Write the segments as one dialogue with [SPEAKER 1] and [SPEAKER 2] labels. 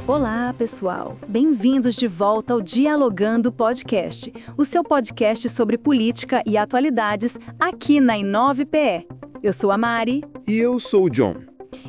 [SPEAKER 1] Olá, pessoal! Bem-vindos de volta ao Dialogando Podcast, o seu podcast sobre política e atualidades aqui na Inove.pe. Eu sou a Mari.
[SPEAKER 2] E eu sou o John.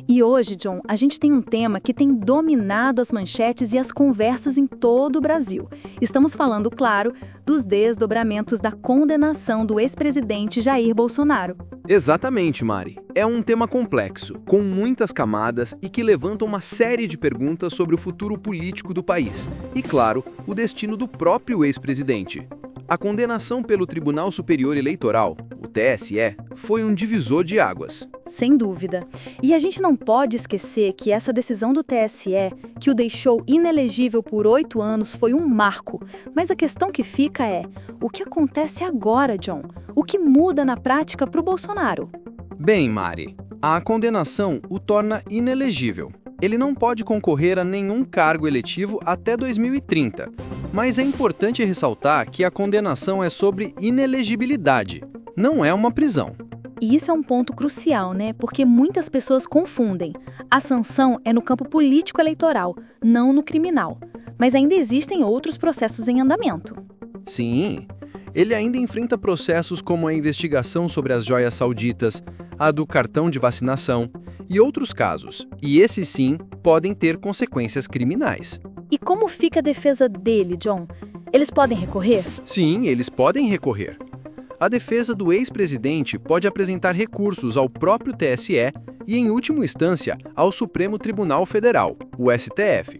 [SPEAKER 1] E hoje, John, a gente tem um tema que tem dominado as manchetes e as conversas em todo o Brasil. Estamos falando, claro, dos desdobramentos da condenação do ex-presidente Jair Bolsonaro.
[SPEAKER 2] Exatamente, Mari. É um tema complexo, com muitas camadas e que levanta uma série de perguntas sobre o futuro político do país e, claro, o destino do próprio ex-presidente. A condenação pelo Tribunal Superior Eleitoral, o TSE, foi um divisor de águas.
[SPEAKER 1] Sem dúvida. E a gente não pode esquecer que essa decisão do TSE, que o deixou inelegível por 8 anos, foi um marco. Mas a questão que fica é, o que acontece agora, John? O que muda na prática para o Bolsonaro?
[SPEAKER 2] Bem, Mari, a condenação o torna inelegível. Ele não pode concorrer a nenhum cargo eletivo até 2030. Mas é importante ressaltar que a condenação é sobre inelegibilidade, não é uma prisão.
[SPEAKER 1] E isso é um ponto crucial, né? Porque muitas pessoas confundem. A sanção é no campo político-eleitoral, não no criminal. Mas ainda existem outros processos em andamento.
[SPEAKER 2] Sim, ele ainda enfrenta processos como a investigação sobre as joias sauditas, a do cartão de vacinação e outros casos. E esses sim podem ter consequências criminais.
[SPEAKER 1] E como fica a defesa dele, John? Eles podem recorrer?
[SPEAKER 2] Sim, eles podem recorrer. A defesa do ex-presidente pode apresentar recursos ao próprio TSE e, em última instância, ao Supremo Tribunal Federal, o STF.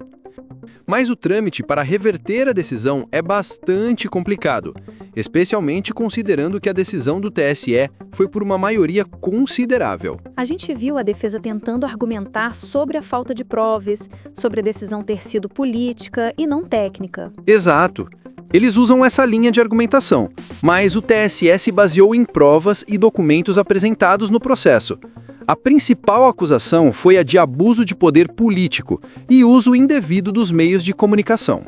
[SPEAKER 2] Mas o trâmite para reverter a decisão é bastante complicado, especialmente considerando que a decisão do TSE foi por uma maioria considerável.
[SPEAKER 1] A gente viu a defesa tentando argumentar sobre a falta de provas, sobre a decisão ter sido política e não técnica.
[SPEAKER 2] Exato. Eles usam essa linha de argumentação, mas o TSE se baseou em provas e documentos apresentados no processo. A principal acusação foi a de abuso de poder político e uso indevido dos meios de comunicação.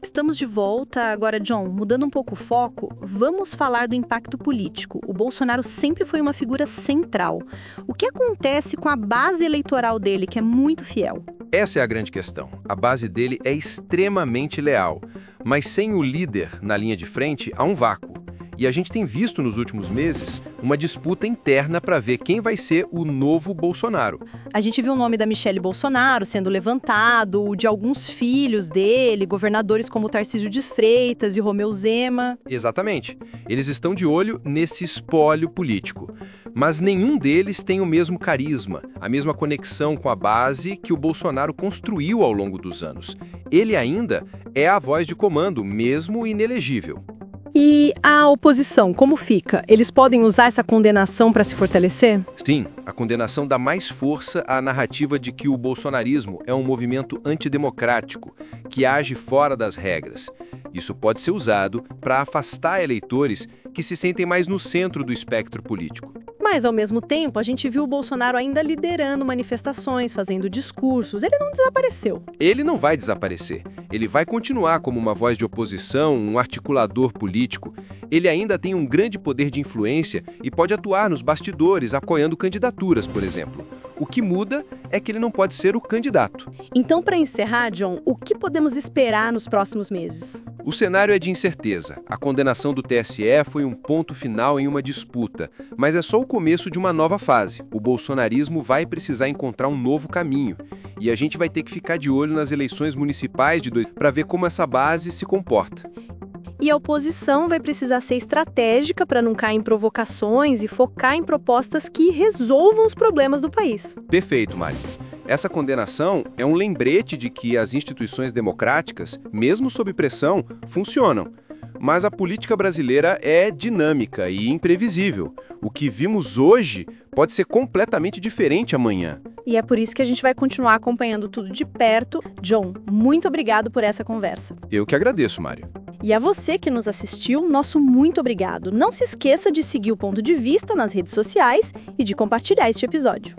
[SPEAKER 1] Estamos de volta. Agora, John, mudando um pouco o foco, vamos falar do impacto político. O Bolsonaro sempre foi uma figura central. O que acontece com a base eleitoral dele, que é muito fiel?
[SPEAKER 2] Essa é a grande questão. A base dele é extremamente leal, mas sem o líder na linha de frente, há um vácuo. E a gente tem visto nos últimos meses uma disputa interna para ver quem vai ser o novo Bolsonaro.
[SPEAKER 1] A gente viu o nome da Michelle Bolsonaro sendo levantado, o de alguns filhos dele, governadores como Tarcísio de Freitas e Romeu Zema.
[SPEAKER 2] Exatamente. Eles estão de olho nesse espólio político. Mas nenhum deles tem o mesmo carisma, a mesma conexão com a base que o Bolsonaro construiu ao longo dos anos. Ele ainda é a voz de comando, mesmo inelegível.
[SPEAKER 3] E a oposição, como fica? Eles podem usar essa condenação para se fortalecer?
[SPEAKER 2] Sim, a condenação dá mais força à narrativa de que o bolsonarismo é um movimento antidemocrático, que age fora das regras. Isso pode ser usado para afastar eleitores que se sentem mais no centro do espectro político.
[SPEAKER 3] Mas, ao mesmo tempo, a gente viu o Bolsonaro ainda liderando manifestações, fazendo discursos. Ele não desapareceu.
[SPEAKER 2] Ele não vai desaparecer. Ele vai continuar como uma voz de oposição, um articulador político. Ele ainda tem um grande poder de influência e pode atuar nos bastidores, apoiando candidaturas, por exemplo. O que muda é que ele não pode ser o candidato.
[SPEAKER 3] Então, para encerrar, John, o que podemos esperar nos próximos meses?
[SPEAKER 2] O cenário é de incerteza. A condenação do TSE foi um ponto final em uma disputa, mas é só o começo de uma nova fase. O bolsonarismo vai precisar encontrar um novo caminho. E a gente vai ter que ficar de olho nas eleições municipais de para ver como essa base se comporta.
[SPEAKER 3] E a oposição vai precisar ser estratégica para não cair em provocações e focar em propostas que resolvam os problemas do país.
[SPEAKER 2] Perfeito, Mari. Essa condenação é um lembrete de que as instituições democráticas, mesmo sob pressão, funcionam. Mas a política brasileira é dinâmica e imprevisível. O que vimos hoje pode ser completamente diferente amanhã.
[SPEAKER 3] E é por isso que a gente vai continuar acompanhando tudo de perto. John, muito obrigado por essa conversa.
[SPEAKER 2] Eu que agradeço, Mário.
[SPEAKER 3] E a você que nos assistiu, nosso muito obrigado. Não se esqueça de seguir o Ponto de Vista nas redes sociais e de compartilhar este episódio.